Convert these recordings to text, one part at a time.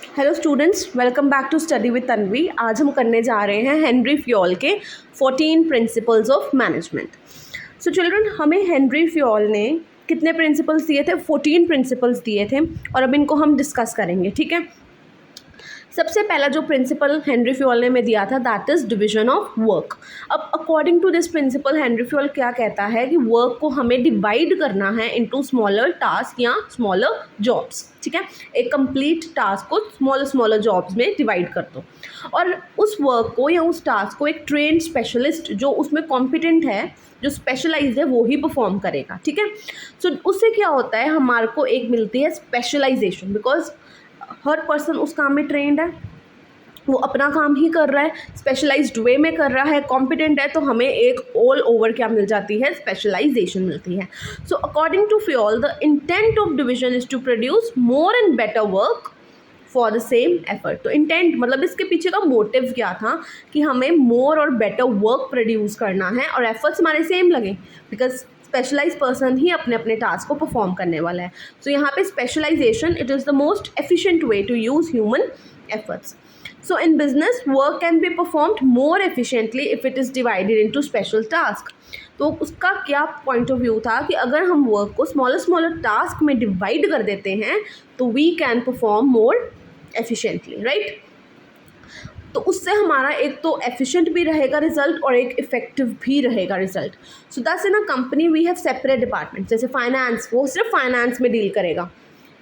Hello students, welcome back to study with Tanvi. आज हम करने जा रहे हैं हेनरी फ्योल के 14 principles of management. So children, हमें हेनरी फ्योल ने कितने प्रिंसिपल्स दिए थे? 14 प्रिंसिपल्स दिए थे और अब इनको हम डिस्कस करेंगे। ठीक है, सबसे पहला जो प्रिंसिपल हेनरी फ्योल ने हमें दिया था that is division of work. अब according to this principle Henri Fayol क्या कहता है कि वर्क को हमें डिवाइड करना है इनटू स्मॉलर टास्क या स्मॉलर जॉब्स। ठीक है, एक कंप्लीट टास्क को स्मॉलर जॉब्स में डिवाइड कर दो और उस वर्क को या उस टास्क को एक ट्रेंड स्पेशलिस्ट जो उसमें कॉम्पिटेंट है, जो स्पेशलाइज है, वो ही परफॉर्म करेगा। ठीक है, सो उससे क्या होता है, हमारे को एक मिलती है स्पेशलाइजेशन, बिकॉज हर पर्सन उस काम में ट्रेंड है, वो अपना काम ही कर रहा है, स्पेशलाइज्ड वे में कर रहा है, कॉम्पिटेंट है, तो हमें एक ऑल ओवर क्या मिल जाती है, स्पेशलाइजेशन मिलती है। So according to Fayol the intent of division is to produce more and better work for the same effort. तो इंटेंट मतलब इसके पीछे का मोटिव क्या था कि हमें मोर और बेटर वर्क प्रोड्यूस करना है और एफर्ट्स हमारे सेम लगे, बिकॉज स्पेशलाइज पर्सन ही अपने अपने टास्क को परफॉर्म करने वाला है। सो यहाँ पे specialization it is the most efficient way to use human efforts. So in business work can be performed more efficiently if it is divided into special task. तो उसका क्या पॉइंट ऑफ व्यू था कि अगर हम वर्क को smaller task में divide कर देते हैं तो we can perform more efficiently, right. तो उससे हमारा एक तो एफिशिएंट भी रहेगा रिजल्ट और एक इफेक्टिव भी रहेगा result. So that's in a company we have separate department, जैसे फाइनेंस वो सिर्फ फाइनेंस में डील करेगा,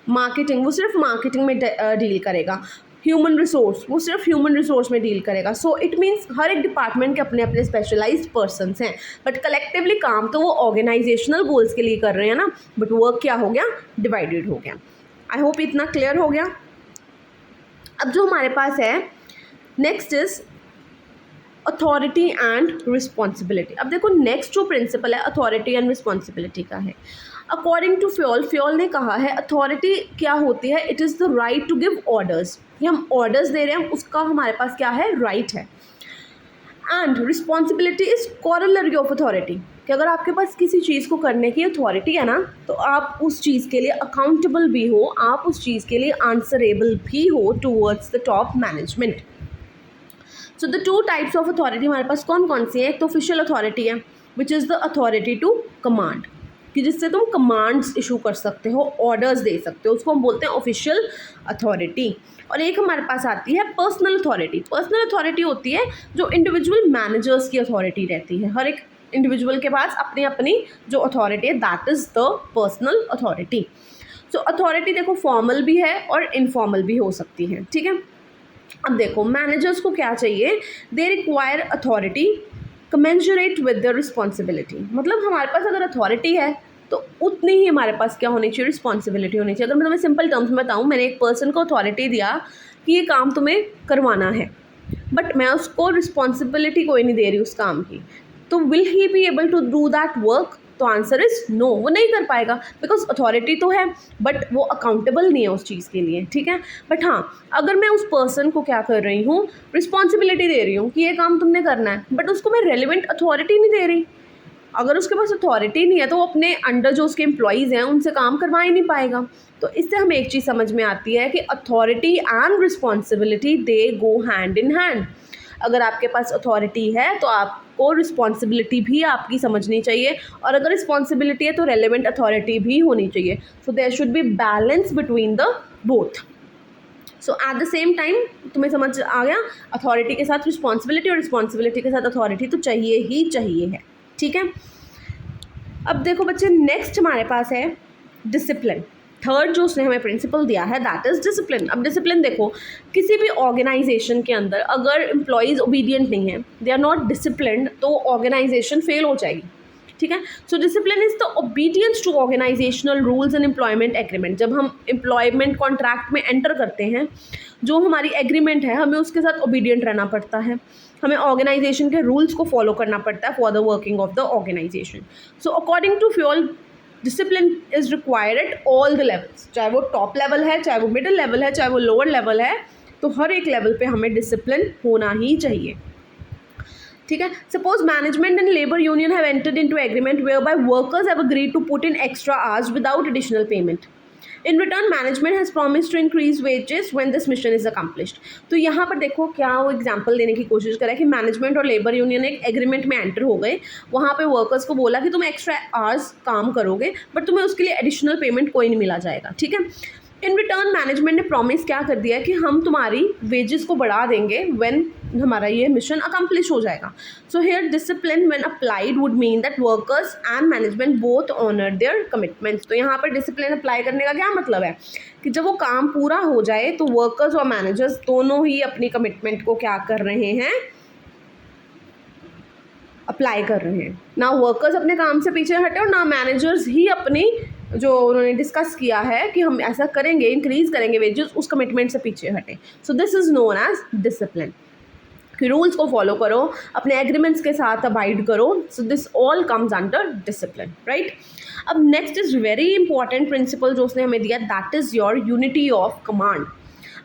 मार्केटिंग वो सिर्फ मार्केटिंग में डील करेगा, ह्यूमन रिसोर्स वो सिर्फ ह्यूमन रिसोर्स में डील करेगा। सो इट मीन्स हर एक डिपार्टमेंट के अपने अपने स्पेशलाइज्ड पर्सन्स हैं, बट कलेक्टिवली काम तो वो ऑर्गेनाइजेशनल गोल्स के लिए कर रहे हैं ना, बट वर्क क्या हो गया, डिवाइडेड हो गया। आई होप इतना क्लियर हो गया। अब जो हमारे पास है next is authority and responsibility. अब देखो नेक्स्ट जो प्रिंसिपल है अथॉरिटी एंड रिस्पॉन्सिबिलिटी का है। अकॉर्डिंग टू फ्योल ने कहा है अथॉरिटी क्या होती है, it is the right to give orders. ये हम ऑर्डर्स दे रहे हैं, उसका हमारे पास क्या है, राइट है। And responsibility is corollary of authority, कि अगर आपके पास किसी चीज़ को करने की अथॉरिटी है ना, तो आप उस चीज़ के लिए अकाउंटेबल भी हो, आप उस चीज़ के लिए आंसरेबल भी हो towards the top management. So the two types of authority हमारे पास कौन कौन सी है? एक तो ऑफिशियल अथॉरिटी है which is the authority to command, कि जिससे तुम कमांड्स इशू कर सकते हो, ऑर्डर्स दे सकते हो, उसको हम बोलते हैं ऑफिशियल अथॉरिटी। और एक हमारे पास आती है पर्सनल अथॉरिटी। पर्सनल अथॉरिटी होती है जो इंडिविजुअल मैनेजर्स की अथॉरिटी रहती है, हर एक इंडिविजुअल के पास अपनी अपनी जो अथॉरिटी है, that is the personal authority. So authority देखो फॉर्मल भी है और इनफॉर्मल भी हो सकती है। ठीक है, अब देखो मैनेजर्स को क्या चाहिए, they require authority commensurate with the responsibility. मतलब हमारे पास अगर अथॉरिटी है तो उतनी ही हमारे पास क्या होनी चाहिए, रिस्पॉन्सिबिलिटी होनी चाहिए। अगर मैं तुम्हें सिंपल टर्म्स में बताऊँ, मैंने एक पर्सन को अथॉरिटी दिया कि ये काम तुम्हें करवाना है, बट मैं उसको रिस्पॉन्सिबिलिटी कोई नहीं दे रही उस काम की, तो will he be able to do that work? तो आंसर इज नो, वो नहीं कर पाएगा, बिकॉज अथॉरिटी तो है बट वो अकाउंटेबल नहीं है उस चीज़ के लिए। ठीक है, बट हाँ अगर मैं उस पर्सन को क्या कर रही हूँ, रिस्पॉन्सिबिलिटी दे रही हूँ कि ये काम तुमने करना है, बट उसको मैं रेलिवेंट अथॉरिटी नहीं दे रही, अगर उसके पास अथॉरिटी नहीं है तो वो अपने अंडर जो उसके एम्प्लॉयज़ हैं उनसे काम करवा ही नहीं पाएगा। तो इससे हमें एक चीज़ समझ में आती है कि authority and responsibility they go hand in hand. अगर आपके पास अथॉरिटी है तो आपको रिस्पॉन्सिबिलिटी भी आपकी समझनी चाहिए, और अगर रिस्पॉन्सिबिलिटी है तो रेलेवेंट अथॉरिटी भी होनी चाहिए। So there should be balance between the both. So at the same time तुम्हें समझ आ गया, अथॉरिटी के साथ रिस्पॉन्सिबिलिटी और रिस्पॉन्सिबिलिटी के साथ अथॉरिटी तो चाहिए ही चाहिए है। ठीक है, अब देखो बच्चे नेक्स्ट हमारे पास है डिसिप्लिन। थर्ड जो उसने हमें प्रिंसिपल दिया है दैट इज़ डिसिप्लिन। अब डिसिप्लिन देखो, किसी भी ऑर्गेनाइजेशन के अंदर अगर एम्प्लॉयज़ ओबीडियंट नहीं है, दे आर नॉट डिसिप्लिन्ड, तो ऑर्गेनाइजेशन फेल हो जाएगी। ठीक है, so discipline is the obedience to organizational rules and employment agreement. जब हम एम्प्लॉयमेंट कॉन्ट्रैक्ट में एंटर करते हैं, जो हमारी एग्रीमेंट है हमें उसके साथ ओबीडियंट रहना पड़ता है, हमें ऑर्गेनाइजेशन के रूल्स को फॉलो करना पड़ता है for the working of the organization. So according to Fayol discipline is required at all the levels, चाहे वो टॉप लेवल है, चाहे वो मिडिल लेवल है, चाहे वो लोअर लेवल है, तो हर एक लेवल पे हमें डिसिप्लिन होना ही चाहिए। ठीक है, suppose management and labour union have entered into agreement whereby workers have agreed to put in extra hours without additional payment. In return management has promise to increase wages when this mission is accomplished. तो यहाँ पर देखो क्या वो example देने की कोशिश करा है कि मैनेजमेंट और लेबर यूनियन एक एग्रीमेंट में एंटर हो गए, वहाँ पे वर्कर्स को बोला कि तुम एक्स्ट्रा आवर्स काम करोगे बट तुम्हें उसके लिए एडिशनल पेमेंट कोई नहीं मिला जाएगा, ठीक है। इन रिटर्न मैनेजमेंट ने प्रॉमिस क्या कर दिया है कि हम तुम्हारी वेजेस को बढ़ा देंगे व्हेन हमारा ये मिशन अकम्प्लिश हो जाएगा। So here discipline when applied would mean that workers and management both honour their commitments. तो यहाँ पर डिसिप्लिन अप्लाई करने का क्या मतलब है कि जब वो काम पूरा हो जाए तो वर्कर्स और मैनेजर्स दोनों ही अपनी कमिटमेंट को क्या कर रहे हैं, अप्लाई कर रहे हैं। ना वर्कर्स अपने काम से पीछे हटे और ना मैनेजर्स ही अपनी जो उन्होंने डिस्कस किया है कि हम ऐसा करेंगे, इंक्रीज करेंगे वेजेस, उस कमिटमेंट से पीछे हटे। So this is known as discipline, कि रूल्स को फॉलो करो, अपने एग्रीमेंट्स के साथ अबाइड करो। So this all comes under discipline, right. अब next is very important principle जो उसने हमें दिया, that is your unity of command.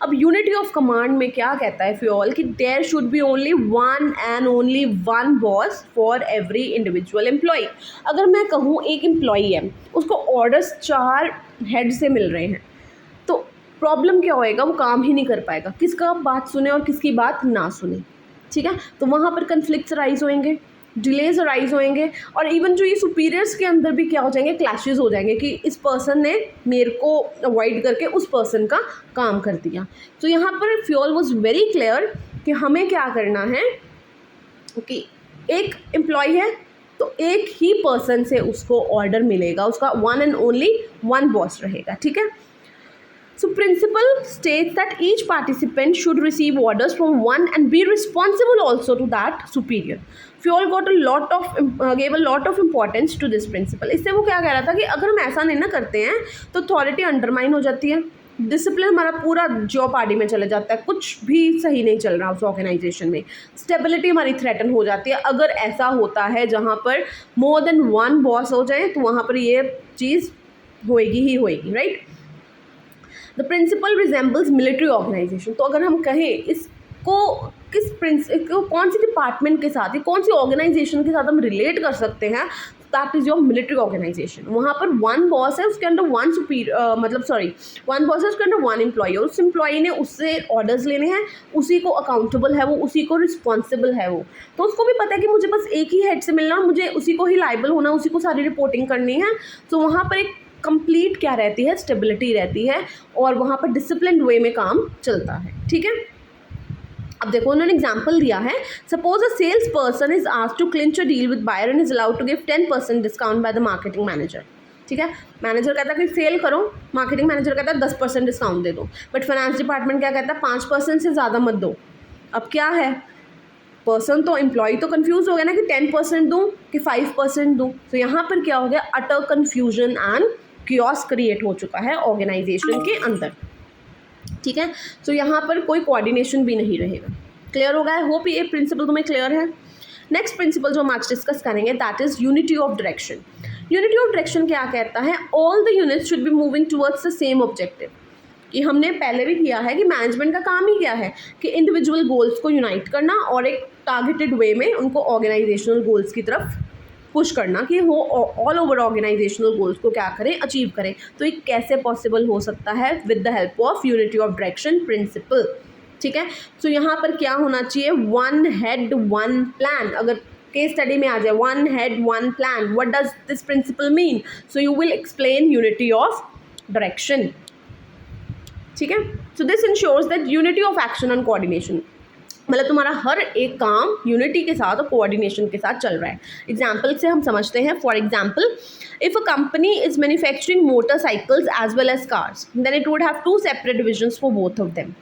अब यूनिटी ऑफ कमांड में क्या कहता है फ्यूल कि there should be only one and only one boss for every individual employee. अगर मैं कहूँ एक एम्प्लॉई है, उसको ऑर्डर्स 4 हेड से मिल रहे हैं, तो प्रॉब्लम क्या होएगा, वो काम ही नहीं कर पाएगा, किसका बात सुने और किसकी बात ना सुने, ठीक है। तो वहाँ पर कन्फ्लिक्ट्स राइज होएंगे, डिलेज राइज होएंगे, और इवन जो ये सुपीरियर्स के अंदर भी क्या हो जाएंगे, क्लैशेस हो जाएंगे कि इस पर्सन ने मेरे को अवॉइड करके उस पर्सन का काम कर दिया। तो यहाँ पर फ्यूल वाज वेरी क्लियर कि हमें क्या करना है कि एक एम्प्लॉय है तो एक ही पर्सन से उसको ऑर्डर मिलेगा, उसका one and only one boss रहेगा, ठीक है। So principle states that each participant should receive orders from one and be responsible also to that superior. Fuel gave a lot of importance to this principle. इससे वो क्या कह रहा था कि अगर हम ऐसा नहीं ना करते हैं तो अथॉरिटी अंडरमाइन हो जाती है, डिसिप्लिन हमारा पूरा जेओपार्डी में चला जाता है, कुछ भी सही नहीं चल रहा उस ऑर्गेनाइजेशन में, स्टेबिलिटी हमारी थ्रेटन हो जाती है। अगर ऐसा होता है जहाँ पर मोर देन वन बॉस हो जाए तो वहाँ पर ये चीज़ होएगी ही होएगी, right. The principle resembles military organization. तो अगर हम कहें इसको कौन सी डिपार्टमेंट के साथ, कौन सी ऑर्गेनाइजेशन के साथ हम रिलेट कर सकते हैं, that is your military organization. वहाँ पर वन बॉस है, उसके अंडर वन वन बॉस है, उसके अंडर वन एम्प्लॉई है, उस एम्प्लॉई ने उससे ऑर्डर्स लेने हैं, उसी को अकाउंटेबल है वो, उसी को रिस्पॉन्सिबल है वो। तो उसको भी पता है कि मुझे बस एक ही हेड से मिलना और मुझे उसी को ही लाइबल होना, उसी को सारी रिपोर्टिंग करनी है। तो वहाँ पर एक कंप्लीट क्या रहती है, स्टेबिलिटी रहती है, और वहाँ पर डिसिप्लिन वे में काम चलता है, ठीक है। अब देखो उन्होंने एग्जांपल दिया है, suppose a sales person is asked to clinch a deal with buyer and is allowed to give 10% discount by the marketing manager, ठीक है। मैनेजर कहता है कि सेल करो, मार्केटिंग मैनेजर कहता है 10% डिस्काउंट दे दो, बट फाइनेंस डिपार्टमेंट क्या कहता है 5% से ज़्यादा मत दो। अब क्या है, पर्सन तो एम्प्लॉय तो कंफ्यूज हो गया ना कि 10% दूँ कि 5% दूँ। तो यहाँ पर क्या हो गया, अटर कन्फ्यूजन एंड कियोस क्रिएट हो चुका है ऑर्गेनाइजेशन के अंदर, ठीक है। तो यहाँ पर कोई कोऑर्डिनेशन भी नहीं रहेगा। क्लियर होगा? आई होप ये प्रिंसिपल तुम्हें क्लियर है। नेक्स्ट प्रिंसिपल जो हम आज डिस्कस करेंगे that is unity of direction. Unity of direction क्या कहता है, all the units should be moving towards the same objective. कि हमने पहले भी किया है कि मैनेजमेंट का काम ही क्या है कि इंडिविजुअल गोल्स को यूनाइट करना और एक टारगेटेड वे में उनको ऑर्गेनाइजेशनल गोल्स की तरफ पुश करना कि वो ऑल ओवर ऑर्गेनाइजेशनल गोल्स को क्या करें, अचीव करें। तो ये कैसे पॉसिबल हो सकता है, with the help of unity of direction principle, ठीक है। सो यहाँ पर क्या होना चाहिए, वन हेड वन प्लान। अगर केस स्टडी में आ जाए one head one plan, what does this principle mean, so you will explain unity of direction, ठीक है। So this ensures that unity of action and coordination, मतलब तुम्हारा हर एक काम यूनिटी के साथ और कोऑर्डिनेशन के साथ चल रहा है। एग्जाम्पल से हम समझते हैं, for example if a company is manufacturing motorcycles as well as cars, then it would have 2 separate divisions for both of them.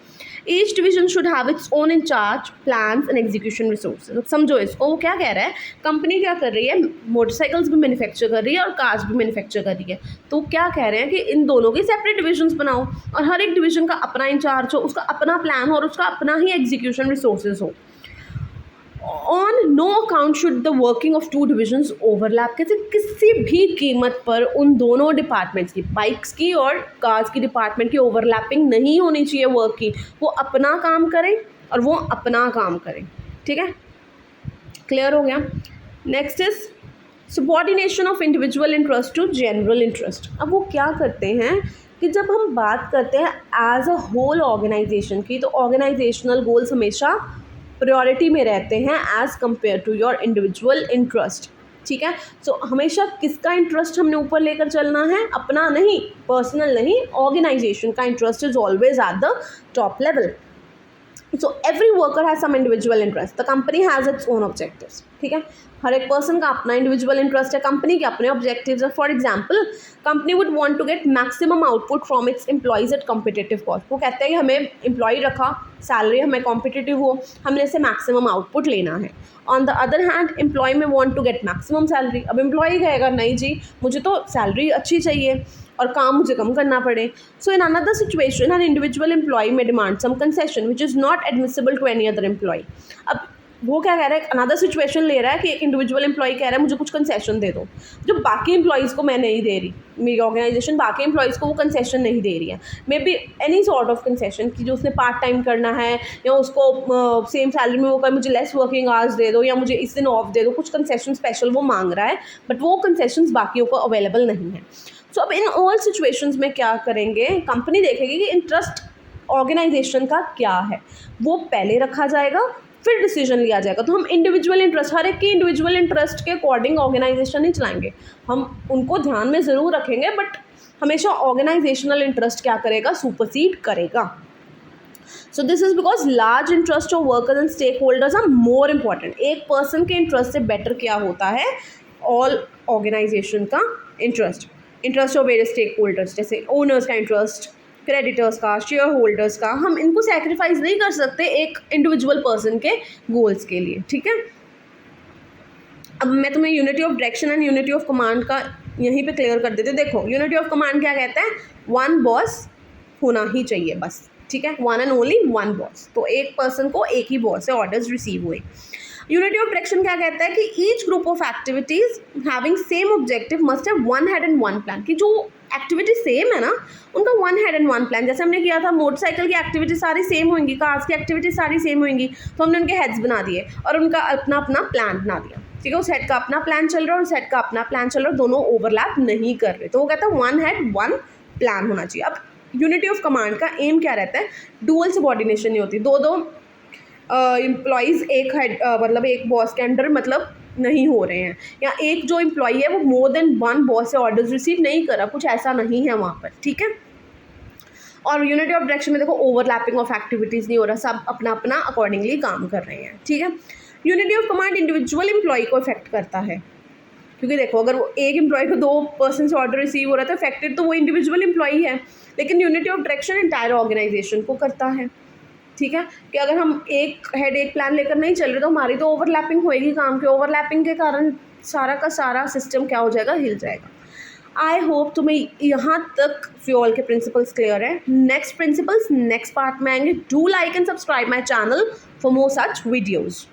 Each division should have its own incharge, plans and execution resources. समझो इसको, वो क्या कह रहा है, company क्या कर रही है, मोटरसाइकिल्स भी मैन्युफैक्चर कर रही है और कार्स भी मैन्युफैक्चर कर रही है। तो क्या कह रहे हैं कि इन दोनों के सेपरेट डिविजन्स बनाओ और हर एक डिवीजन का अपना इंचार्ज हो, उसका अपना प्लान हो और उसका अपना ही एग्जीक्यूशन रिसोर्सेज हो। On no account should the working of 2 divisions overlap. कैसे किसी भी कीमत पर उन दोनों डिपार्टमेंट्स की, बाइक्स की और कार्स की डिपार्टमेंट की ओवरलैपिंग नहीं होनी चाहिए वर्क की। वो अपना काम करें और वो अपना काम करें, ठीक है। क्लियर हो गया? Next is subordination of individual interest to general interest. अब वो क्या करते हैं कि जब हम बात करते हैं एज अ होल ऑर्गेनाइजेशन की, तो ऑर्गेनाइजेशनल गोल्स हमेशा प्रायोरिटी में रहते हैं as compare to your individual interest. ठीक है, सो हमेशा किसका इंटरेस्ट हमने ऊपर लेकर चलना है, अपना नहीं, पर्सनल नहीं, ऑर्गेनाइजेशन का interest is always at the top level. So every worker has some individual interest, the company has its own objectives. ठीक है, हर एक पर्सन का अपना इंडिविजुअल इंटरेस्ट है, कंपनी के अपने ऑब्जेक्टिव्स है। For example, company would want to get maximum output from its employees at competitive cost. वो कहते हैं कि हमें एम्प्लॉय रखा, सैलरी हमें कॉम्पिटिटिव हो, हमने इससे मैक्सिमम आउटपुट लेना है। On the other hand, employee may want to get maximum salary. अब एम्प्लॉय कहेगा नहीं जी, मुझे तो सैलरी अच्छी चाहिए और काम मुझे कम करना पड़े। So in another situation, an individual employee may demand some concession which is not admissible to any other employee. अब वो क्या कह रहा है, अनदर सिचुएशन ले रहा है कि एक इंडिविजुअल एम्प्लॉय कह रहा है मुझे कुछ कंसेशन दे दो, जो बाकी एम्प्लॉइज़ को मैं नहीं दे रही, मेरी ऑर्गेनाइजेशन बाकी एम्प्लॉइज़ को वो कंसेशन नहीं दे रही है। May be any sort of concession कि जो उसने पार्ट टाइम करना है, या उसको सेम सैलरी में वो कहे मुझे लेस वर्किंग आवर्स दे दो, या मुझे इस दिन ऑफ दे दो, कुछ कंसेशन स्पेशल वो मांग रहा है, बट वो कंसेशन बाकियों को अवेलेबल नहीं है। सो अब इन ऑल सिचुएशंस में क्या करेंगे, कंपनी देखेगी कि इंटरेस्ट ऑर्गेनाइजेशन का क्या है, वो पहले रखा जाएगा, फिर डिसीजन लिया जाएगा। तो हम इंडिविजुअल इंटरेस्ट, हर एक के इंडिविजुअल इंटरेस्ट के अकॉर्डिंग ऑर्गेनाइजेशन नहीं चलाएंगे, हम उनको ध्यान में ज़रूर रखेंगे, बट हमेशा ऑर्गेनाइजेशनल इंटरेस्ट क्या करेगा, सुपरसीड करेगा। So this is because large interest of workers and stake holders are more important. एक पर्सन के इंटरेस्ट से बेटर क्या होता है, ऑल ऑर्गेनाइजेशन का interest of various stake holders, जैसे ओनर्स का इंटरेस्ट, क्रेडिटर्स का, शेयर होल्डर्स का, हम इनको सेक्रीफाइस नहीं कर सकते एक इंडिविजुअल पर्सन के गोल्स के लिए। ठीक है, अब मैं तुम्हें unity of direction and unity of command का यहीं पे क्लियर कर देते। देखो, यूनिटी ऑफ कमांड क्या कहता है, वन बॉस होना ही चाहिए बस। ठीक है, one and only one boss, तो एक पर्सन को एक ही बॉस से ऑर्डर्स रिसीव हुए। यूनिटी ऑफ डायरेक्शन क्या कहता है कि each group of activities having same objective must have one head and one plan, कि जो एक्टिविटी सेम है ना उनका one head and one plan. जैसे हमने किया था, मोटरसाइकिल की एक्टिविटी सारी सेम होंगी, कार्स की एक्टिविटी सारी सेम होंगी, तो हमने उनके हेड्स बना दिए और उनका अपना अपना प्लान बना दिया। ठीक है, उस हेड का अपना प्लान चल रहा है और उस हेड का अपना प्लान चल रहा है, दोनों ओवरलैप नहीं कर रहे, तो वो कहता है वन हेड वन प्लान होना चाहिए। अब यूनिटी ऑफ कमांड का एम क्या रहता है, डुअल सबऑर्डिनेशन नहीं होती, दो एम्प्लॉइज़ एक हेड मतलब एक बॉस के अंडर मतलब नहीं हो रहे हैं, या एक जो एम्प्लॉई है वो मोर देन वन बॉस से ऑर्डर्स रिसीव नहीं कर रहा, कुछ ऐसा नहीं है वहाँ पर। ठीक है, और यूनिटी ऑफ डायरेक्शन में देखो ओवरलैपिंग ऑफ एक्टिविटीज़ नहीं हो रहा, सब अपना अपना अकॉर्डिंगली काम कर रहे हैं। ठीक है, unity of command individual employee को इफेक्ट करता है, क्योंकि देखो अगर वो एक एम्प्लॉय को दो पर्सन से ऑर्डर रिसीव हो रहा है तो इफेक्टेड तो वो इंडिविजुअल एम्प्लॉई है, लेकिन unity of direction entire organisation को करता है। ठीक है, कि अगर हम एक हेड एक प्लान लेकर नहीं चल रहे तो हमारी तो ओवरलैपिंग होएगी काम के, ओवरलैपिंग के कारण सारा का सारा सिस्टम क्या हो जाएगा, हिल जाएगा। आई होप तुम्हें यहाँ तक फ्यूल के प्रिंसिपल्स क्लियर है। नेक्स्ट प्रिंसिपल्स नेक्स्ट पार्ट में आएंगे। Do like and subscribe my channel for more such videos.